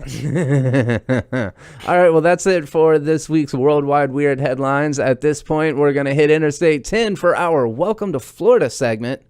All right, well, that's it for this week's Worldwide Weird Headlines. At this point, we're going to hit Interstate 10 for our Welcome to Florida segment.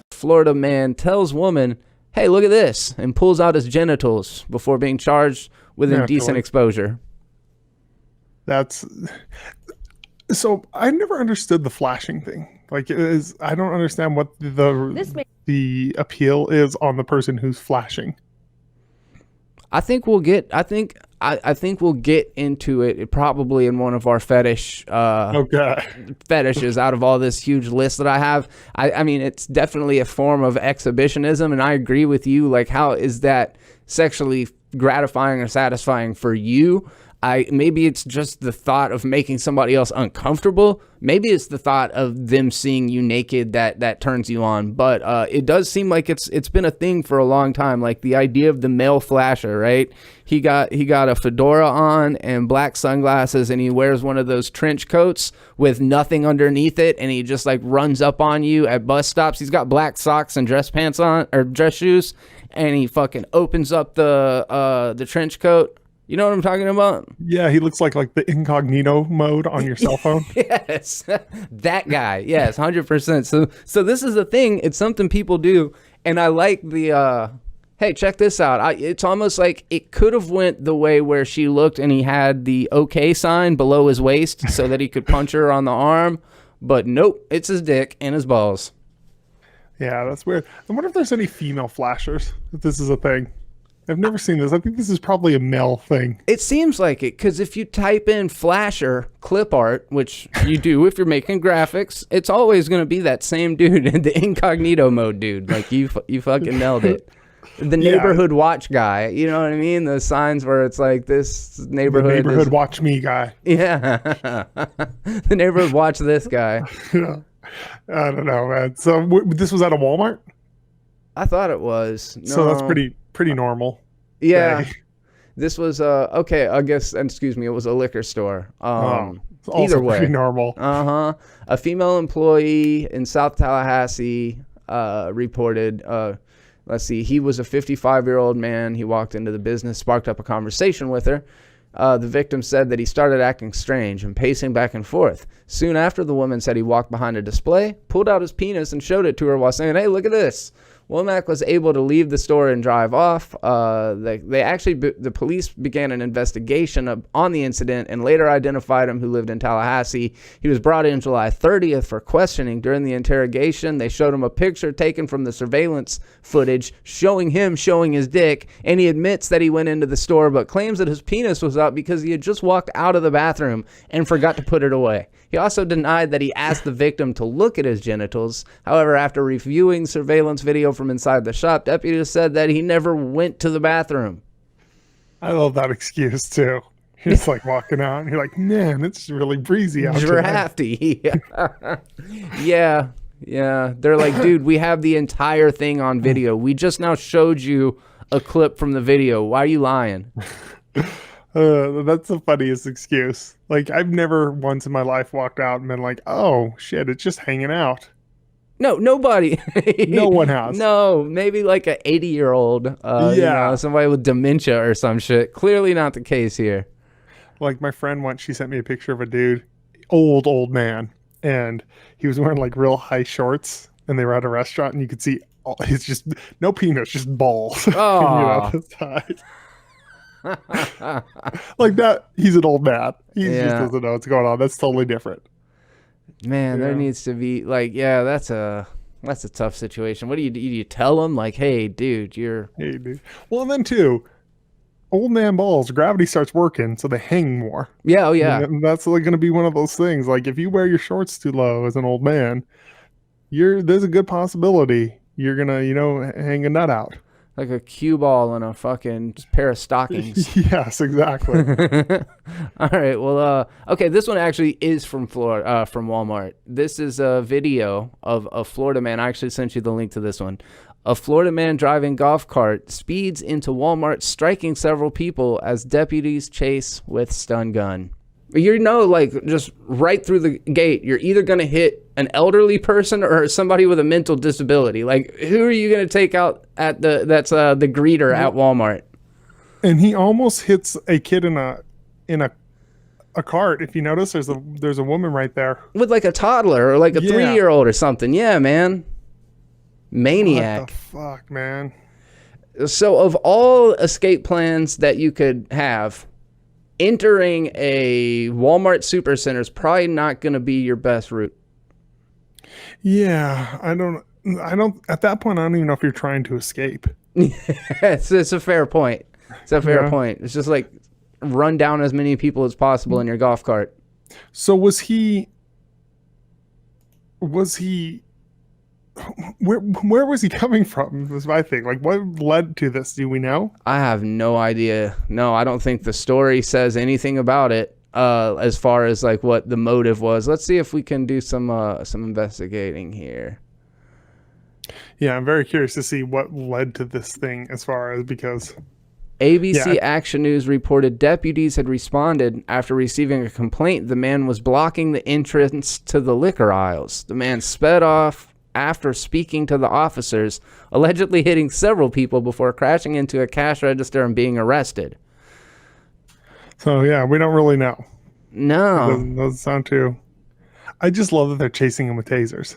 Florida man tells woman, hey, look at this, and pulls out his genitals before being charged with indecent exposure. That's... So I never understood the flashing thing. Like, I don't understand what the appeal is on the person who's flashing. I think we'll get into it probably in one of our fetishes out of all this huge list that I have. I mean, it's definitely a form of exhibitionism, and I agree with you. Like, how is that sexually gratifying or satisfying for you? Maybe it's just the thought of making somebody else uncomfortable. Maybe it's the thought of them seeing you naked that turns you on. But it does seem like it's been a thing for a long time. Like the idea of the male flasher, right? He got a fedora on and black sunglasses, and he wears one of those trench coats with nothing underneath it, and he just like runs up on you at bus stops. He's got black socks and dress pants on, or dress shoes, and he fucking opens up the trench coat. You know what I'm talking about? Yeah, he looks like the incognito mode on your cell phone. Yes, that guy. Yes, 100%. So this is a thing. It's something people do, and I like the. Hey, check this out. It's almost like it could have went the way where she looked and he had the OK sign below his waist so that he could punch her on the arm, but nope, it's his dick and his balls. Yeah, that's weird. I wonder if there's any female flashers. If this is a thing. I've never seen this. I think this is probably a male thing. It seems like it, because if you type in flasher clip art, which you do if you're making graphics, it's always going to be that same dude in the incognito mode, dude. Like, you fucking nailed it. The neighborhood watch guy, you know what I mean? The signs where it's like, this neighborhood watch me guy. Yeah. The neighborhood watch this guy. Yeah. I don't know, man. So this was at a Walmart? I thought it was. No. So that's pretty normal. Yeah. This was okay, I guess, excuse me, it was a liquor store. Either way. Pretty normal. A female employee in South Tallahassee reported, let's see, he was a 55-year-old man. He walked into the business, sparked up a conversation with her. The victim said that he started acting strange and pacing back and forth. Soon after, the woman said he walked behind a display, pulled out his penis, and showed it to her while saying, hey, look at this. Womack was able to leave the store and drive off. The police began an investigation on the incident and later identified him, who lived in Tallahassee. He was brought in July 30th for questioning. During the interrogation, they showed him a picture taken from the surveillance footage showing his dick, and he admits that he went into the store but claims that his penis was up because he had just walked out of the bathroom and forgot to put it away. He also denied that he asked the victim to look at his genitals. However, after reviewing surveillance video from inside the shop, deputies said that he never went to the bathroom. I love that excuse, too. You're just like walking out, and you're like, man, it's really breezy out there. Drafty. Yeah. They're like, dude, we have the entire thing on video. We just now showed you a clip from the video. Why are you lying? That's the funniest excuse. Like, I've never once in my life walked out and been like, oh, shit, it's just hanging out. No, nobody. No one has. No, maybe like an 80-year-old, somebody with dementia or some shit. Clearly not the case here. Like, my friend once, she sent me a picture of a dude, old man, and he was wearing like real high shorts, and they were at a restaurant, and you could see it's just no penis, just balls. Oh. The side. Like that, he's an old man. He just doesn't know what's going on. That's totally different. Man, there needs to be like, that's a tough situation. What do you tell him? Like, hey, dude. Well, and then too, old man balls, gravity starts working, so they hang more. Yeah, oh yeah. And that's like going to be one of those things. Like, if you wear your shorts too low as an old man, there's a good possibility you're gonna, hang a nut out. Like a cue ball and a fucking pair of stockings. Yes, exactly. All right. Well, okay. This one actually is from Florida, from Walmart. This is a video of a Florida man. I actually sent you the link to this one. A Florida man driving golf cart speeds into Walmart, striking several people as deputies chase with stun gun. Like just right through the gate, you're either going to hit an elderly person or somebody with a mental disability. Like, who are you going to take out at the greeter at Walmart? And he almost hits a kid in a cart. If you notice, there's a woman right there with like a toddler or like a 3-year-old or something. Yeah, man. Maniac. What the fuck, man? So of all escape plans that you could have, entering a Walmart Supercenter is probably not going to be your best route. Yeah, I don't at that point I don't even know if you're trying to escape. It's a fair point. It's a fair point. It's just like run down as many people as possible in your golf cart. So was he where was he coming from was my thing. Like, what led to this? Do we know? I have no idea. No, I don't think the story says anything about it as far as like what the motive was. Let's see if we can do some investigating here. Yeah, I'm very curious to see what led to this thing as far as, because ABC Action News reported deputies had responded after receiving a complaint the man was blocking the entrance to the liquor aisles. The man sped off after speaking to the officers, allegedly hitting several people before crashing into a cash register and being arrested. So yeah, we don't really know. No. Doesn't sound too. I just love that they're chasing him with tasers.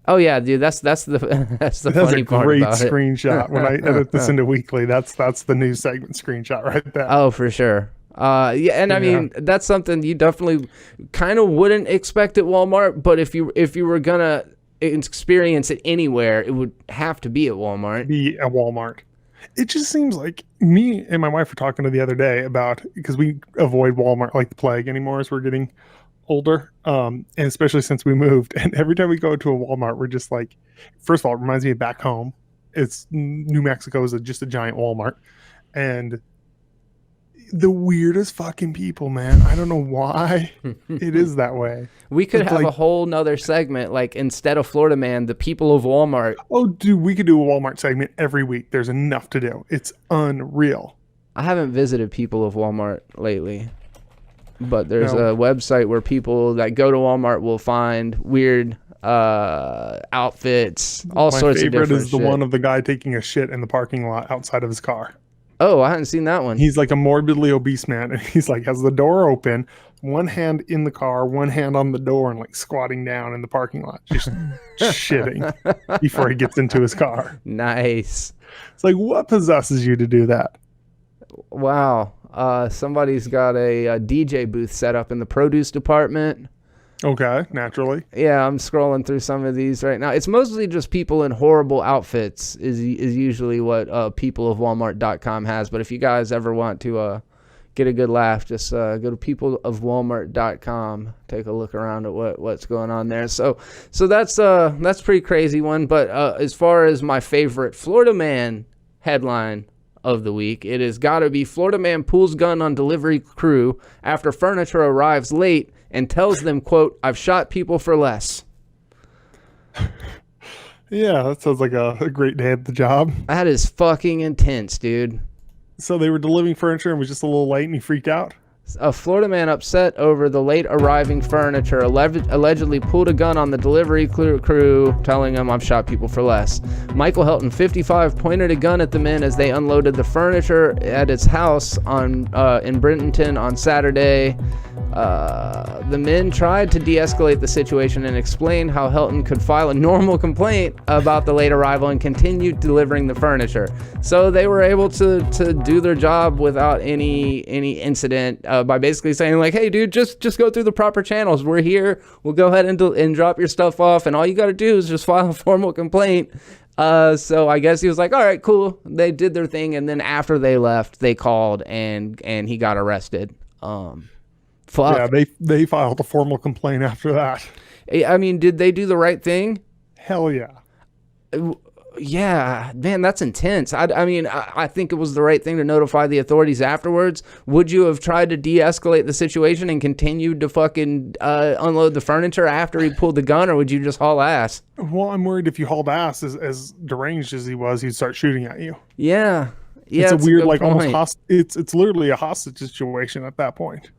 Oh yeah, dude, that's the funny part about it. That's a great screenshot. When I edit this into weekly, that's the news segment screenshot right there. Oh, for sure. I mean, that's something you definitely kind of wouldn't expect at Walmart, but if you were gonna experience it anywhere, it would have to be at Walmart. It just seems like, me and my wife were talking to the other day about, because we avoid Walmart like the plague anymore as we're getting older, and especially since we moved, and every time we go to a Walmart, we're just like, first of all, it reminds me of back home. It's New Mexico is just a giant Walmart, and the weirdest fucking people, man. I don't know why it is that way. We could have a whole nother segment, like, instead of Florida Man, the people of Walmart. Oh, dude, we could do a Walmart segment every week. There's enough to do. It's unreal. I haven't visited people of Walmart lately, but there's a website where people that go to Walmart will find weird outfits, all sorts of different shit. My favorite is the one of the guy taking a shit in the parking lot outside of his car. Oh, I hadn't seen that one. He's like a morbidly obese man, and he's like, has the door open, one hand in the car, one hand on the door, and like squatting down in the parking lot, just shitting before he gets into his car. Nice. It's like, what possesses you to do that? Wow. Somebody's got a DJ booth set up in the produce department. Okay, naturally. Yeah, I'm scrolling through some of these right now. It's mostly just people in horrible outfits is usually what peopleofwalmart.com has. But if you guys ever want to get a good laugh, just go to peopleofwalmart.com. Take a look around at what's going on there. So that's pretty crazy one. But as far as my favorite Florida Man headline of the week, it has got to be Florida Man pulls gun on delivery crew after furniture arrives late and tells them, quote, "I've shot people for less." Yeah, that sounds like a great day at the job. That is fucking intense, dude. So they were delivering furniture and was just a little late and he freaked out? A Florida man upset over the late arriving furniture allegedly pulled a gun on the delivery crew, telling him, "I've shot people for less." Michael Helton, 55, pointed a gun at the men as they unloaded the furniture at his house in Brenton on Saturday. The men tried to de-escalate the situation and explained how Helton could file a normal complaint about the late arrival and continued delivering the furniture. So they were able to do their job without any incident by basically saying, like, "Hey, dude, just go through the proper channels. We're here. We'll go ahead and drop your stuff off, and all you got to do is just file a formal complaint." So I guess he was like, "All right, cool." They did their thing, and then after they left, they called and he got arrested. Fuck. Yeah, they filed a formal complaint after that. I mean, did they do the right thing? Hell yeah. Yeah, man, that's intense. I mean, I think it was the right thing to notify the authorities afterwards. Would you have tried to de-escalate the situation and continued to fucking unload the furniture after he pulled the gun, or would you just haul ass? Well, I'm worried if you hauled ass, as deranged as he was, he'd start shooting at you. Yeah. It's a weird, like, point. Almost it's literally a hostage situation at that point.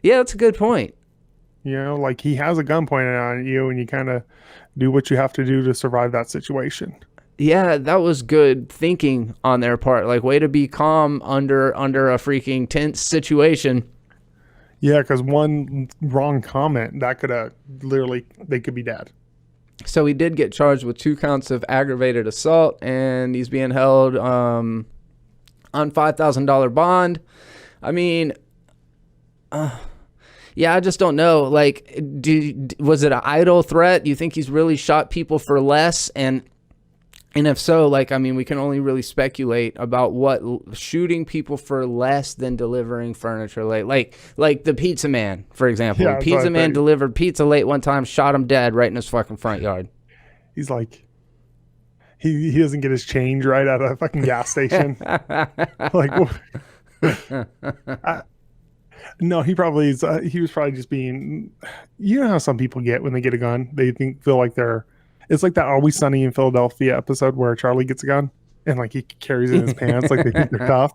Yeah, that's a good point. You know, like he has a gun pointed on you, and you kind of do what you have to do to survive that situation. Yeah, that was good thinking on their part. Like, way to be calm under a freaking tense situation. Yeah, because one wrong comment that could have literally, they could be dead. So he did get charged with 2 counts of aggravated assault, and he's being held on $5,000 bond. I mean, yeah, I just don't know. Like, was it an idle threat? Do you think he's really shot people for less? And if so, like, I mean, we can only really speculate about what shooting people for less than delivering furniture late. Like the pizza man, for example. Yeah, Pizza man delivered pizza late one time, shot him dead right in his fucking front yard. He's like, he doesn't get his change right at a fucking gas station. Like, no, he probably is. He was probably just being, you know how some people get when they get a gun? They feel like they're, it's like that Always Sunny in Philadelphia episode where Charlie gets a gun and like he carries it in his pants like they think they're tough.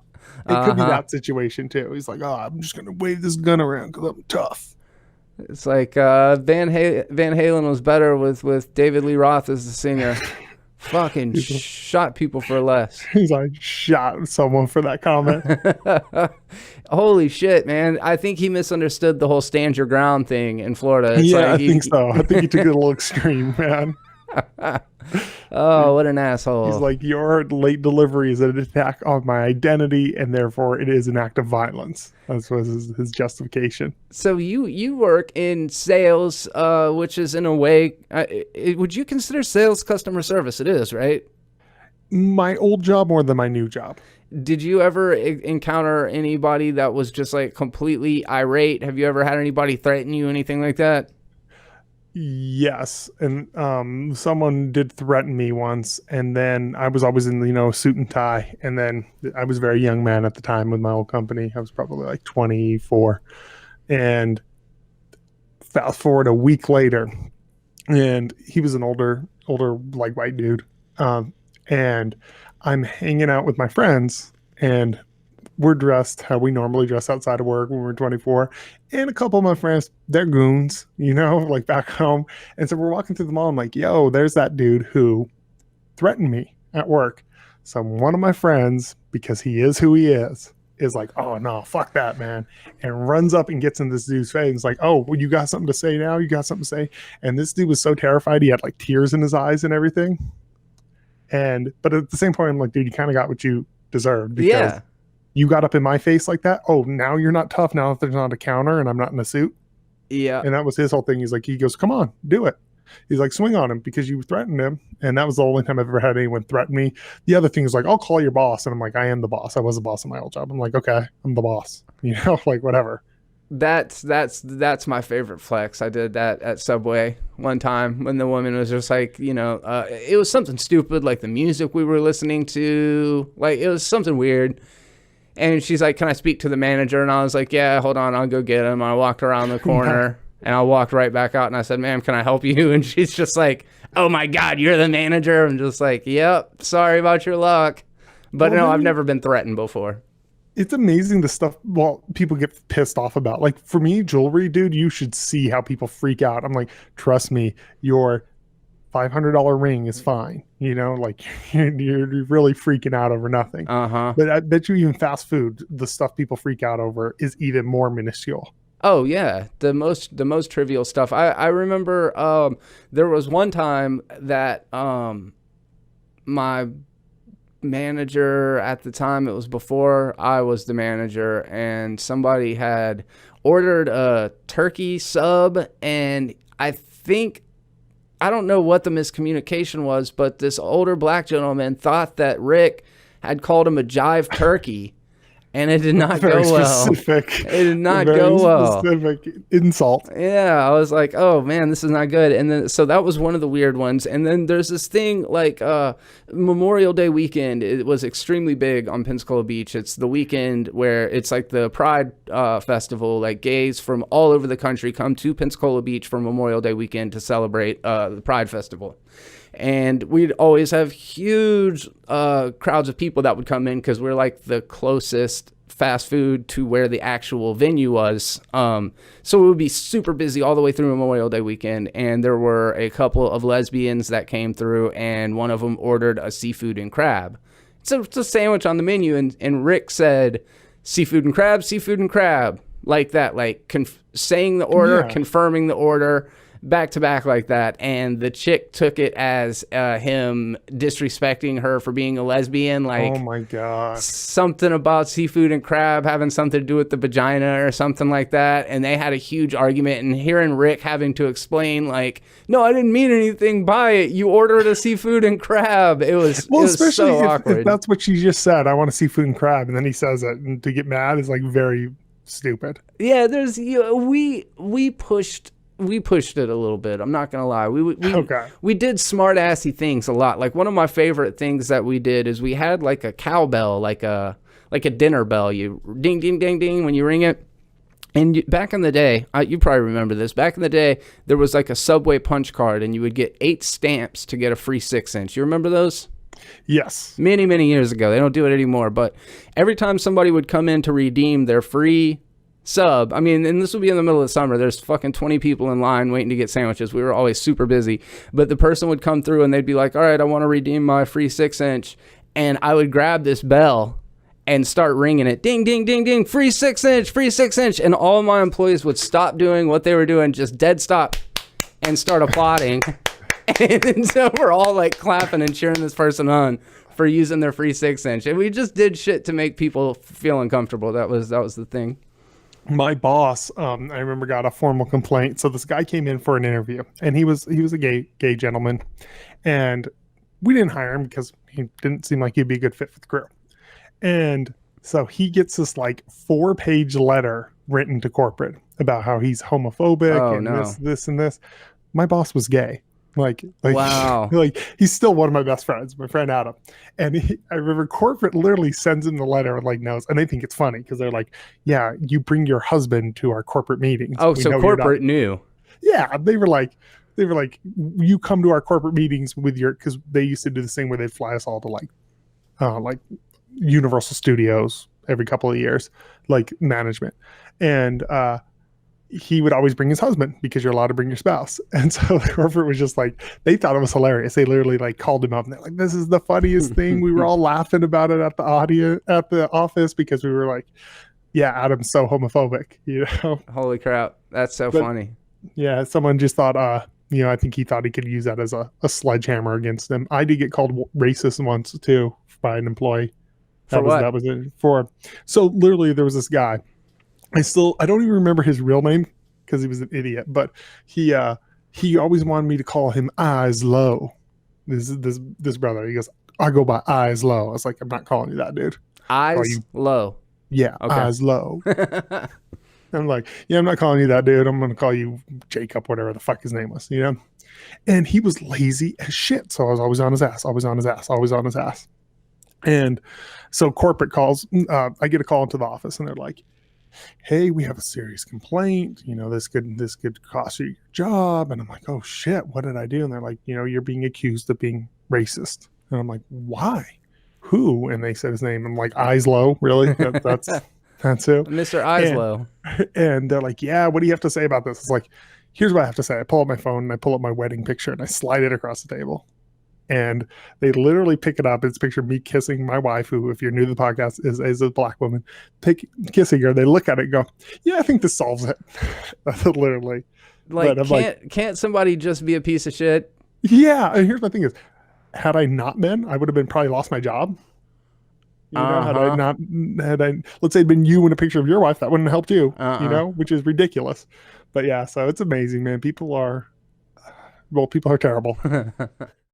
It could be that situation too. He's like, oh, I'm just going to wave this gun around because I'm tough. It's like Van Halen was better with David Lee Roth as the singer. Fucking shot people for less. He's like, shot someone for that comment. Holy shit, man. I think he misunderstood the whole stand your ground thing in Florida. It's yeah, like I think so. I think he took it a little extreme, man. Oh, what an asshole. He's like, your late delivery is an attack on my identity, and therefore it is an act of violence. That was his justification. So you work in sales, which is in a way, would you consider sales customer service? It is, right? My old job more than my new job. Did you ever encounter anybody that was just like completely irate? Have you ever had anybody threaten you, anything like that? Yes, and someone did threaten me once, and then I was always in suit and tie, and then I was a very young man at the time with my old company. I was probably like 24, and fast forward a week later, and he was an older like white dude, and I'm hanging out with my friends, and we're dressed how we normally dress outside of work when we're 24. And a couple of my friends, they're goons, like back home. And so we're walking through the mall. I'm like, yo, there's that dude who threatened me at work. So one of my friends, because he is who he is like, oh, no, fuck that, man. And runs up and gets in this dude's face. And is like, oh, well, you got something to say now? You got something to say? And this dude was so terrified. He had like tears in his eyes and everything. But at the same point, I'm like, dude, you kind of got what you deserved. Because you got up in my face like that. Oh, now you're not tough now if there's not a counter and I'm not in a suit. Yeah. And that was his whole thing. He goes, come on, do it. He's like, swing on him because you threatened him. And that was the only time I've ever had anyone threaten me. The other thing is like, I'll call your boss. And I'm like, I am the boss. I was the boss in my old job. I'm like, okay, I'm the boss, like whatever. That's my favorite flex. I did that at Subway one time when the woman was just like, it was something stupid, like the music we were listening to, like it was something weird. And she's like, can I speak to the manager? And I was like, yeah, hold on, I'll go get him. I walked around the corner and I walked right back out and I said, ma'am, can I help you? And she's just like, oh my God, you're the manager? I'm just like, yep, sorry about your luck. But no, I've never been threatened before. It's amazing the stuff people get pissed off about. Like for me, jewelry, dude, you should see how people freak out. I'm like, trust me, your $500 ring is fine. Like you're really freaking out over nothing. But I bet you even fast food, the stuff people freak out over is even more minuscule. Oh yeah, the most trivial stuff. I remember there was one time that my manager at the time, it was before I was the manager, and somebody had ordered a turkey sub, and I don't know what the miscommunication was, but this older black gentleman thought that Rick had called him a jive turkey, and it did not go well. Specific. It did not go well. Specific insult. Yeah, I was like, oh man, this is not good. And then so that was one of the weird ones. And then there's this thing like Memorial Day weekend. It was extremely big on Pensacola Beach. It's the weekend where it's like the Pride Festival. Like gays from all over the country come to Pensacola Beach for Memorial Day weekend to celebrate the Pride Festival. And we'd always have huge crowds of people that would come in because we're like the closest fast food to where the actual venue was. So it would be super busy all the way through Memorial Day weekend. And there were a couple of lesbians that came through, and one of them ordered a seafood and crab. So it's a sandwich on the menu, and Rick said, seafood and crab, like that, like saying the order, confirming the order, back to back like that. And the chick took it as him disrespecting her for being a lesbian, like, oh my god, something about seafood and crab having something to do with the vagina or something like that. And they had a huge argument, and hearing Rick having to explain, like, no, I didn't mean anything by it, you ordered a seafood and crab. It was, well, especially so awkward. If that's what she just said, I want a seafood and crab, and then he says it, and to get mad is like very stupid. Yeah, there's, we pushed it a little bit. I'm not gonna lie. We did smart assy things a lot. Like, one of my favorite things that we did is we had like a cowbell, like a dinner bell. You ding ding ding ding when you ring it. And back in the day, you probably remember this. Back in the day, there was like a Subway punch card, and you would get 8 stamps to get a free 6-inch. You remember those? Yes. Many, many years ago. They don't do it anymore. But every time somebody would come in to redeem their free sub, I mean, and this would be in the middle of the summer, there's fucking 20 people in line waiting to get sandwiches. We were always super busy. But the person would come through, and they'd be like, all right, I want to redeem my free 6-inch. And I would grab this bell and start ringing it. Ding, ding, ding, ding. Free 6-inch, free 6-inch. And all my employees would stop doing what they were doing, just dead stop, and start applauding. And so we're all like clapping and cheering this person on for using their free 6-inch. And we just did shit to make people feel uncomfortable. That was the thing. My boss, I remember, got a formal complaint. So this guy came in for an interview, and he was a gay gentleman, and we didn't hire him because he didn't seem like he'd be a good fit for the crew. And so he gets this like 4-page letter written to corporate about how he's homophobic this and this. My boss was gay. Like, wow. Like, he's still one of my best friends, my friend Adam. And I remember corporate literally sends him the letter with like notes, and they think it's funny because they're like, yeah, you bring your husband to our corporate meetings. Oh, so corporate knew. Yeah, they were like, you come to our corporate meetings with your, because they used to do this thing where they'd fly us all to like Universal Studios every couple of years, like management. And he would always bring his husband because you're allowed to bring your spouse. And so the corporate was just like, they thought it was hilarious. They literally like called him up, and they're like, this is the funniest thing. We were all laughing about it at the office because we were like, yeah, Adam's so homophobic, you know? Holy crap. That's so funny. Yeah. Someone just thought, I think he thought he could use that as a sledgehammer against him. I did get called racist once too by an employee. That was it for. So literally there was this guy. I don't even remember his real name because he was an idiot, but he always wanted me to call him Eyes Low. This brother, he goes, I go by Eyes Low. I was like, I'm not calling you that, dude. Eyes Low. Yeah, okay. Eyes Low. I'm like, yeah, I'm not calling you that, dude. I'm going to call you Jacob, whatever the fuck his name was, you know? And he was lazy as shit. So I was always on his ass. And so corporate calls, I get a call into the office, and they're like, hey, we have a serious complaint. You know, this could cost you your job. And I'm like, oh shit, what did I do? And they're like, you're being accused of being racist. And I'm like, why? Who? And they said his name. I'm like, Eyes Low, really? That's who? Mr. Eyes Low. And they're like, yeah, what do you have to say about this? It's like, here's what I have to say. I pull up my phone, and I pull up my wedding picture, and I slide it across the table. And they literally pick it up. It's a picture of me kissing my wife, who, if you're new to the podcast, is a black woman. Kissing her. They look at it and go, yeah, I think this solves it. Literally. Like, can't somebody just be a piece of shit? Yeah. And here's my thing is, had I not been, I would have been probably lost my job. You know, had I, let's say it'd been you in a picture of your wife, that wouldn't have helped you, which is ridiculous. But yeah, so it's amazing, man. People are terrible.